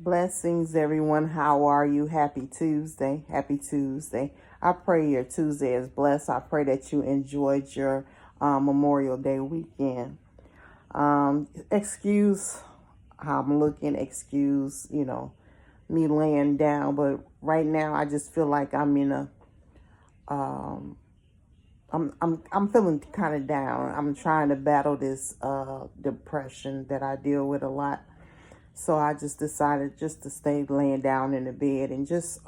Blessings, everyone. How are you? Happy Tuesday. Happy Tuesday. I pray your Tuesday is blessed. I pray that you enjoyed your Memorial Day weekend. Excuse how I'm looking, excuse, me laying down, but right now I just feel like I'm in a, I'm feeling kind of down. I'm trying to battle this depression that I deal with a lot. So I just decided just to stay laying down in the bed and just,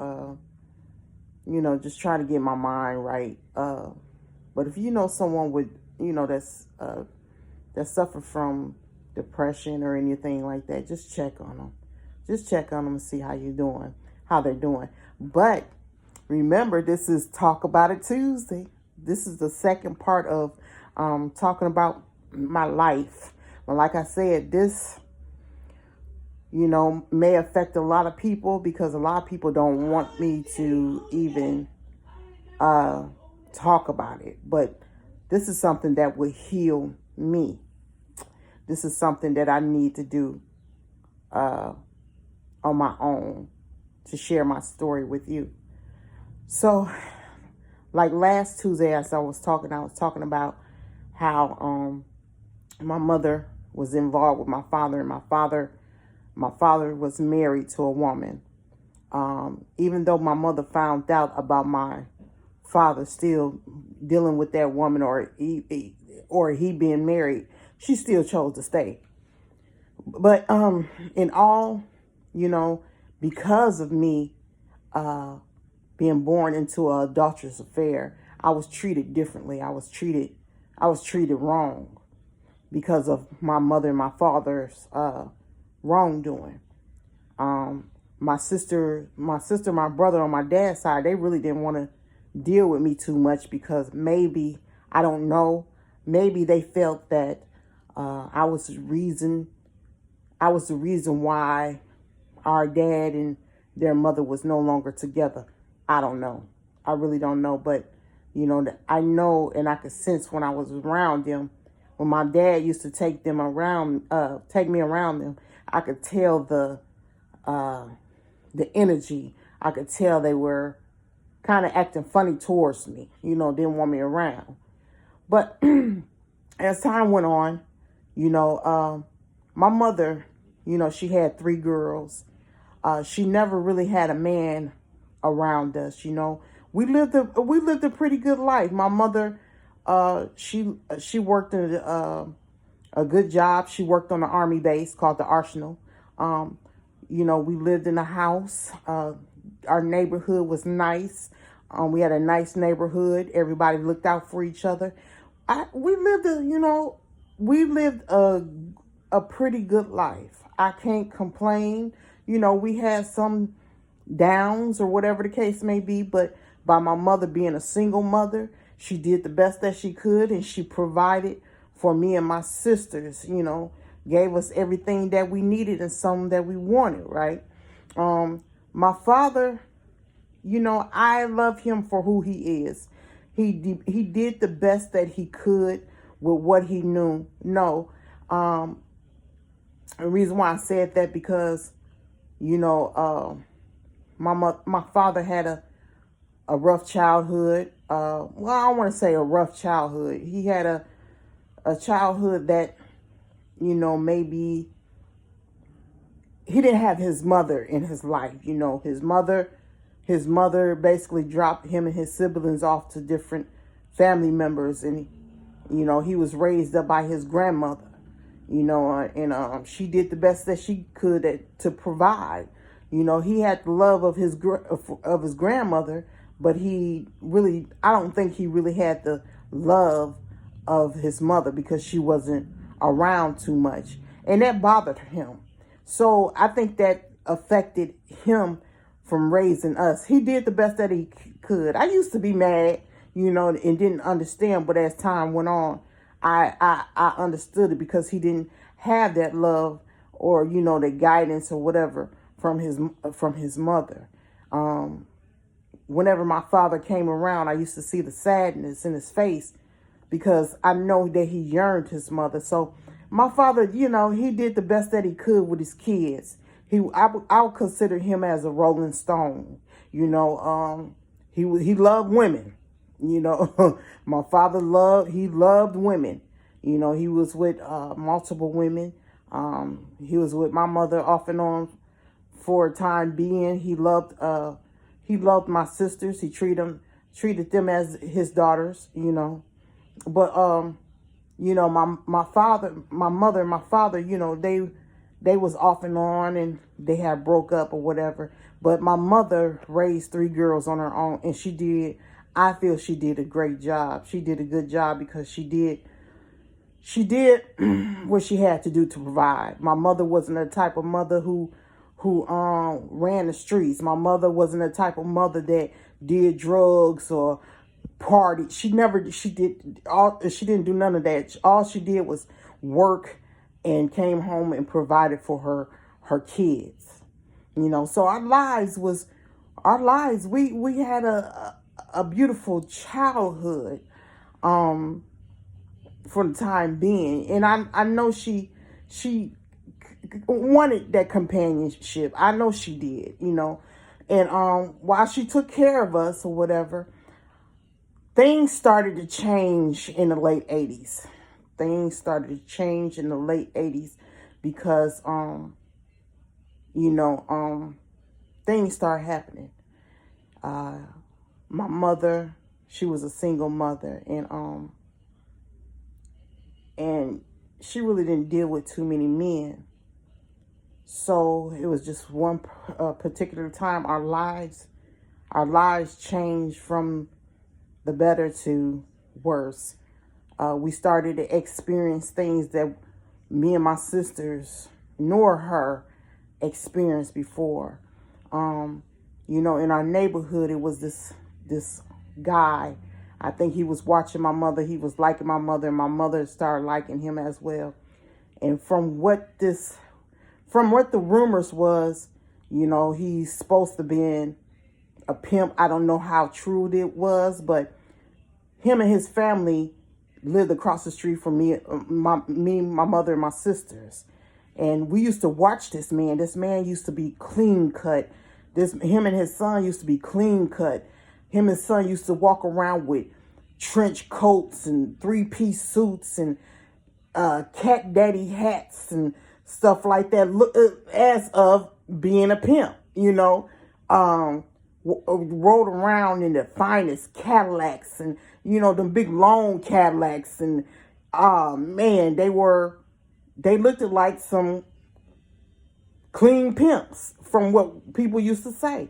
just try to get my mind right. But if you know someone with, that suffer from depression or anything like that, just check on them. Just check on them and see how they're doing. But remember, this is Talk About It Tuesday. This is the second part of talking about my life. But like I said, this may affect a lot of people because a lot of people don't want me to even talk about it. But this is something that will heal me. This is something that I need to do on my own to share my story with you. So, like last Tuesday, as I was talking about how my mother was involved with my father, and my father was married to a woman. Even though my mother found out about my father still dealing with that woman, or he being married, she still chose to stay. But in all, because of me being born into an adulterous affair, I was treated differently. I was treated wrong because of my mother and my father's wrongdoing. My sister, my brother on my dad's side, they really didn't want to deal with me too much because maybe, I don't know, maybe they felt that I was the reason why our dad and their mother was no longer together. I don't know. I really don't know. But, I know, and I could sense when I was around them, when my dad used to take me around them, I could tell the energy. I could tell they were kind of acting funny towards me, didn't want me around. But as time went on, my mother, she had 3 girls. She never really had a man around us. We lived a pretty good life. My mother, she worked in a good job. She worked on an army base called the Arsenal. We lived in a house. Our neighborhood was nice. We had a nice neighborhood. Everybody looked out for each other. We lived a pretty good life. I can't complain. We had some downs or whatever the case may be, but by my mother being a single mother, she did the best that she could, and she provided for me and my sisters, gave us everything that we needed and some that we wanted, right? My father, I love him for who he is. He did the best that he could with what he knew. No, the reason why I said that because, my father had a rough childhood. I don't want to say a rough childhood. He had a childhood that, maybe he didn't have his mother in his life. His mother basically dropped him and his siblings off to different family members, and he was raised up by his grandmother. And she did the best that she could to provide. He had the love of his grandmother, but I don't think he really had the love of his mother because she wasn't around too much, and that bothered him. So I think that affected him from raising us. He did the best that he could. I used to be mad, and didn't understand, but as time went on, I understood it because he didn't have that love or, the guidance or whatever from his mother. Whenever my father came around, I used to see the sadness in his face because I know that he yearned his mother. So my father, he did the best that he could with his kids. I would consider him as a Rolling Stone. You know, he loved women. You know, my father loved women. You know, he was with multiple women. He was with my mother off and on for a time being. He loved my sisters. He treated them as his daughters, you know. But you know, my mother and my father, you know, they was off and on, and they had broke up or whatever. But my mother raised 3 girls on her own, and I feel she did a great job. She did a good job because she did what she had to do to provide. My mother wasn't the type of mother who ran the streets. My mother wasn't the type of mother that did drugs or partied. She didn't do none of that. All she did was work and came home and provided for her kids. You know, so our lives, we had a beautiful childhood for the time being. And I know she wanted that companionship. I know she did, you know. And while she took care of us or whatever, things started to change in the late 80s. Things started to change in the late 80s because you know, things started happening. My mother, she was a single mother, and she really didn't deal with too many men. So it was just one particular time our lives changed from the better to worse. We started to experience things that me and my sisters nor her experienced before. You know, in our neighborhood, it was this guy. I think he was watching my mother. He was liking my mother, and my mother started liking him as well. And from what the rumors was, you know, he's supposed to be a pimp. I don't know how true it was, but him and his family lived across the street from me, my mother, and my sisters. And we used to watch this man. This man used to be clean cut. Him and his son used to be clean cut. Him and his son used to walk around with trench coats and 3-piece suits and cat daddy hats and stuff like that, as of being a pimp, you know. Rode around in the finest Cadillacs, and, you know, them big long Cadillacs. And man, they looked like some clean pimps from what people used to say.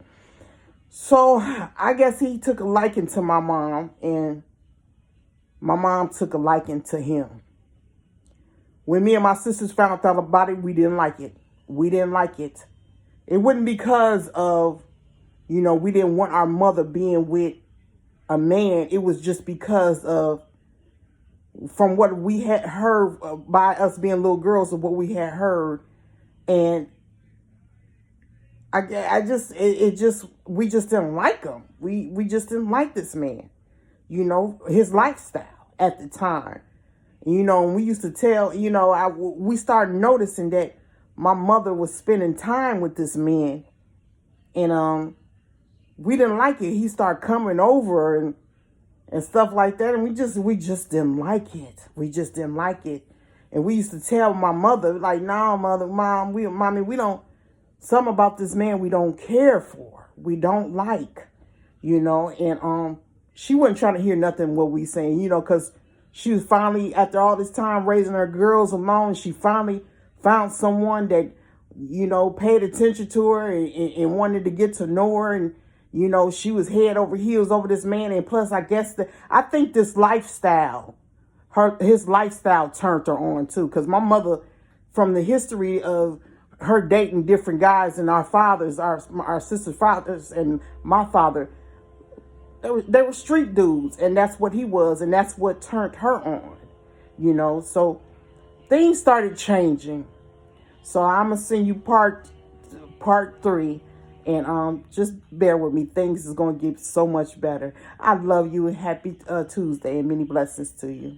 So I guess he took a liking to my mom, and my mom took a liking to him. When me and my sisters found out about it, we didn't like it. We didn't like it. It wasn't because of, you know, we didn't want our mother being with a man. It was just because of, from what we had heard by us being little girls, of what we had heard. And we just didn't like him. We just didn't like this man, you know, his lifestyle at the time. You know, and we used to tell, you know, we started noticing that my mother was spending time with this man, and we didn't like it. He started coming over and stuff like that, and we just didn't like it. We just didn't like it. And we used to tell my mother, like, "No, mom, we don't, something about this man we don't care for. We don't like," you know. And she wasn't trying to hear nothing what we saying, you know, because she was finally, after all this time raising her girls alone, she finally found someone that, you know, paid attention to her and wanted to get to know her. And, you know, she was head over heels over this man. And plus, I think this lifestyle, his lifestyle turned her on too. Because my mother, from the history of her dating different guys, and our fathers, our sister's fathers and my father, they were street dudes, and that's what he was, and that's what turned her on, you know. So things started changing. So I'm gonna send you part 3, and just bear with me. Things is gonna get so much better. I love you, and happy Tuesday, and many blessings to you.